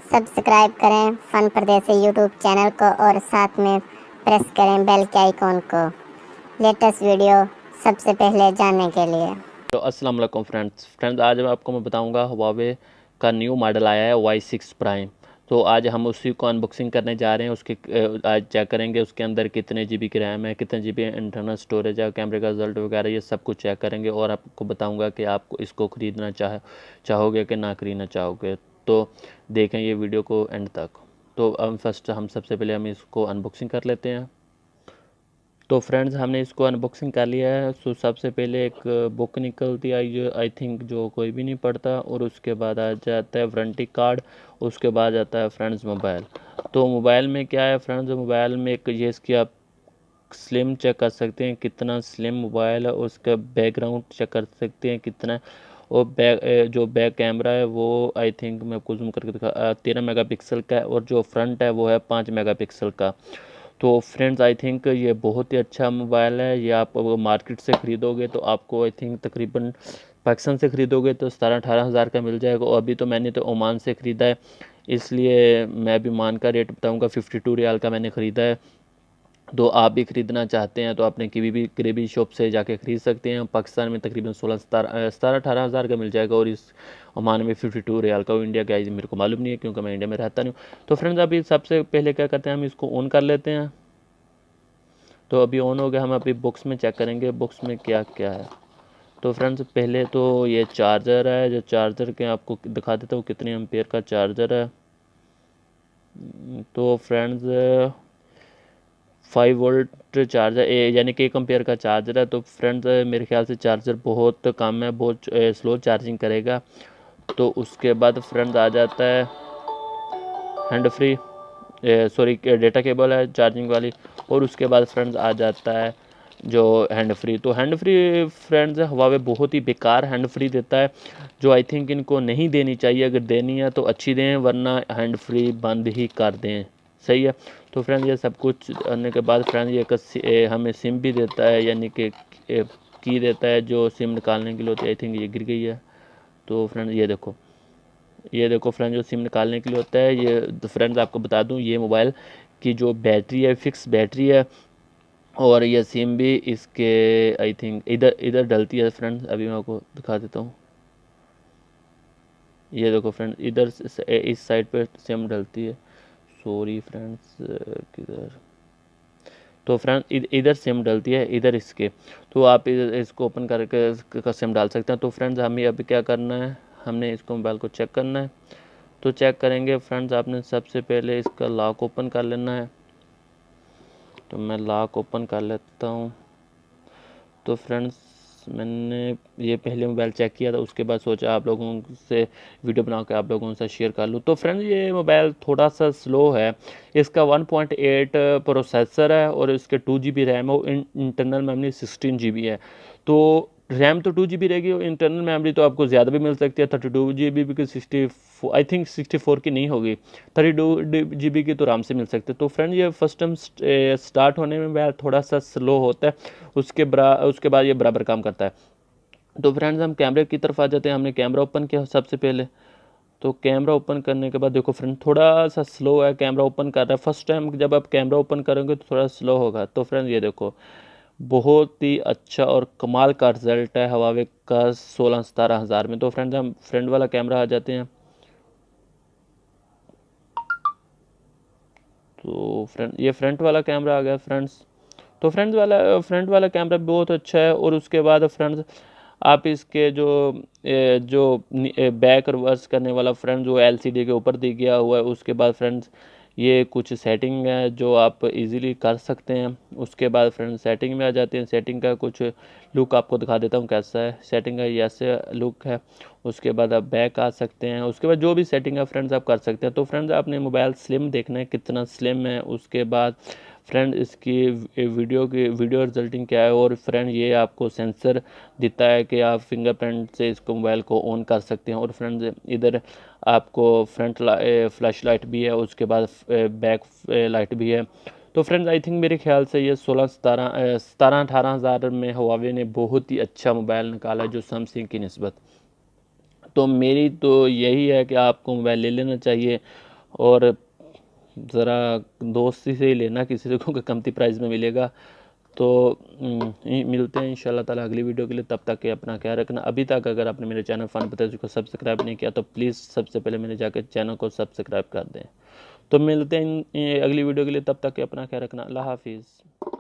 Subscribe करें fun परदेसी YouTube channel को और साथ में प्रेस करें बेल के आइकॉन को लेटेस्ट वीडियो सबसे पहले जानने के लिए। तो अस्सलाम वालेकुम फ्रेंड्स आज मैं बताऊंगा हुआवे का न्यू मॉडल आया है Y6 प्राइम। तो आज हम उसी को अनबॉक्सिंग करने जा रहे हैं। उसके आज चेक करेंगे उसके अंदर कितने GB की रैम है, कितने GB इंटरनल स्टोरेज है, कैमरे का रिजल्ट वगैरह ये सब कुछ चेक करेंगे और आपको बताऊंगा कि आप इसको ख़रीदना चाहोगे कि ना ख़रीदना चाहोगे। तो देखें ये वीडियो को एंड तक। तो हम सबसे पहले हम इसको अनबॉक्सिंग कर लेते हैं। तो फ्रेंड्स हमने इसको अनबॉक्सिंग कर लिया है। सो सबसे पहले एक बुक निकलती है जो आई थिंक जो कोई भी नहीं पढ़ता, और उसके बाद आ जाता है वारंटी कार्ड, उसके बाद आता है फ्रेंड्स मोबाइल। तो मोबाइल में क्या है फ्रेंड्स, मोबाइल में एक ये इसकी आप स्लिम चेक कर सकते हैं कितना स्लिम मोबाइल है, उसका बैकग्राउंड चेक कर सकते हैं कितना, और जो बैक कैमरा है वो आई थिंक मैं आपको जूम करके दिखा 13 मेगापिक्सल का है, और जो फ्रंट है वो है 5 मेगापिक्सल का। तो फ्रेंड्स आई थिंक ये बहुत ही अच्छा मोबाइल है। ये आप मार्केट से ख़रीदोगे तो आपको आई थिंक तकरीबन पाकिस्तान से ख़रीदोगे तो 17-18 हज़ार का मिल जाएगा। और अभी तो मैंने तो ओमान से ख़रीदा है, इसलिए मैं भी मान का रेट बताऊंगा। 52 रियाल का मैंने ख़रीदा है। तो आप भी ख़रीदना चाहते हैं तो अपने किसी भी करीबी शॉप से जाके ख़रीद सकते हैं। पाकिस्तान में तकरीबन 17-18 हज़ार का मिल जाएगा, और इस ओमान में 52 रियाल का। वो इंडिया का मेरे को मालूम नहीं है क्योंकि मैं इंडिया में रहता नहीं हूँ। तो फ्रेंड्स अभी सबसे पहले क्या करते हैं, हम इसको ऑन कर लेते हैं। तो अभी ऑन हो गया। हम अभी बॉक्स में चेक करेंगे बॉक्स में क्या क्या है। तो फ्रेंड्स पहले तो ये चार्जर है, जो चार्जर के आपको दिखा देता हूँ कितने एम्पेयर का चार्जर है। तो फ्रेंड्स 5 वोल्ट चार्जर यानी कि 1 एम्पेयर का चार्जर है। तो फ्रेंड्स मेरे ख्याल से चार्जर बहुत कम है, बहुत स्लो चार्जिंग करेगा। तो उसके बाद फ्रेंड्स आ जाता है hand free sorry data cable है चार्जिंग वाली, और उसके बाद फ्रेंड्स आ जाता है जो हैंड फ्री। तो हैंड फ्री फ्रेंड्स हुआवे बहुत ही बेकार हैंड फ्री देता है, जो आई थिंक इनको नहीं देनी चाहिए। अगर देनी है तो अच्छी दें, वरना हैंड फ्री बंद ही कर दें। सही है। तो फ्रेंड्स ये सब कुछ करने के बाद फ्रेंड्स ये हमें सिम भी देता है, यानी कि की देता है जो सिम निकालने के लिए होती है। आई थिंक ये गिर गई है। तो फ्रेंड्स ये देखो फ्रेंड्स जो सिम निकालने के लिए होता है ये। तो फ्रेंड्स आपको बता दूं ये मोबाइल की जो बैटरी है फिक्स बैटरी है, और ये सिम भी इसके आई थिंक इधर इधर डलती है फ्रेंड्स। अभी मैं आपको दिखा देता हूँ। ये देखो फ्रेंड्स इधर इस साइड पे सिम डलती है। सॉरी फ्रेंड्स किधर, तो फ्रेंड इधर सिम डलती है इधर इसके। तो आप इसको ओपन करके सिम डाल सकते हैं। तो फ्रेंड्स हमें अभी क्या करना है, हमने इसको मोबाइल को चेक करना है। तो चेक करेंगे फ्रेंड्स, आपने सबसे पहले इसका लॉक ओपन कर लेना है। तो मैं लॉक ओपन कर लेता हूँ। तो फ्रेंड्स मैंने ये पहले मोबाइल चेक किया था, उसके बाद सोचा आप लोगों से वीडियो बना के आप लोगों से शेयर कर लूँ। तो फ्रेंड्स ये मोबाइल थोड़ा सा स्लो है। इसका 1.8 प्रोसेसर है, और इसके 2 GB रैम है, और इंटरनल मेमोरी 16 GB है। तो रैम तो 2 GB रहेगी, और इंटरनल मेमोरी तो आपको ज़्यादा भी मिल सकती है 32 GB की, 64 आई थिंक 64 की नहीं होगी, 32 GB की तो आराम से मिल सकती है। तो फ्रेंड ये फर्स्ट टाइम स्टार्ट होने में मोबाइल थोड़ा सा स्लो होता है, उसके बाद ये बराबर काम करता है। तो फ्रेंड्स हम कैमरे की तरफ आ जाते हैं। हमने कैमरा ओपन किया सबसे पहले। तो कैमरा ओपन करने के बाद देखो फ्रेंड थोड़ा सा स्लो है, कैमरा ओपन कर रहा है। फर्स्ट टाइम जब आप कैमरा ओपन करेंगे तो थोड़ा स्लो होगा। तो फ्रेंड ये देखो बहुत ही अच्छा और कमाल का रिजल्ट है हवावे का 16-17 हज़ार में। तो फ्रेंड्स हम फ्रंट वाला कैमरा आ जाते हैं। तो ये फ्रंट वाला कैमरा आ गया फ्रेंड्स। तो फ्रंट वाला कैमरा बहुत अच्छा है। और उसके बाद फ्रेंड्स आप इसके जो बैक रिवर्स करने वाला फ्रेंड्स जो LCD के ऊपर दिया गया हुआ है। उसके बाद फ्रेंड्स ये कुछ सेटिंग है जो आप इजीली कर सकते हैं। उसके बाद फ्रेंड्स सेटिंग में आ जाते हैं। सेटिंग का कुछ लुक आपको दिखा देता हूँ कैसा है सेटिंग का, ऐसे लुक है। उसके बाद आप बैक आ सकते हैं। उसके बाद जो भी सेटिंग है फ्रेंड्स आप कर सकते हैं। तो फ्रेंड्स आपने मोबाइल स्लिम देखना है कितना स्लिम है। उसके बाद फ्रेंड इसकी वीडियो रिजल्टिंग क्या है। और फ्रेंड ये आपको सेंसर देता है कि आप फिंगरप्रिंट से इसको मोबाइल को ऑन कर सकते हैं। और फ्रेंड्स इधर आपको फ्रंट फ्लैश लाइट भी है, उसके बाद बैक लाइट भी है। तो फ्रेंड्स आई थिंक मेरे ख्याल से ये 17-18 हज़ार में हुआवे ने बहुत ही अच्छा मोबाइल निकाला जो सैमसंग की निस्बत। तो मेरी तो यही है कि आपको मोबाइल ले लेना चाहिए। और ज़रा दोस्ती से ही लेना, किसी से को कमती प्राइस में मिलेगा। तो मिलते हैं इंशाल्लाह ताला अगली वीडियो के लिए। तब तक के अपना ख्याल रखना। अभी तक अगर आपने मेरे चैनल फन पतेज को सब्सक्राइब नहीं किया तो प्लीज़ सबसे पहले मेरे जाकर चैनल को सब्सक्राइब कर दें। तो मिलते हैं अगली वीडियो के लिए। तब तक के अपना ख्याल रखना। अल्लाह हाफिज़।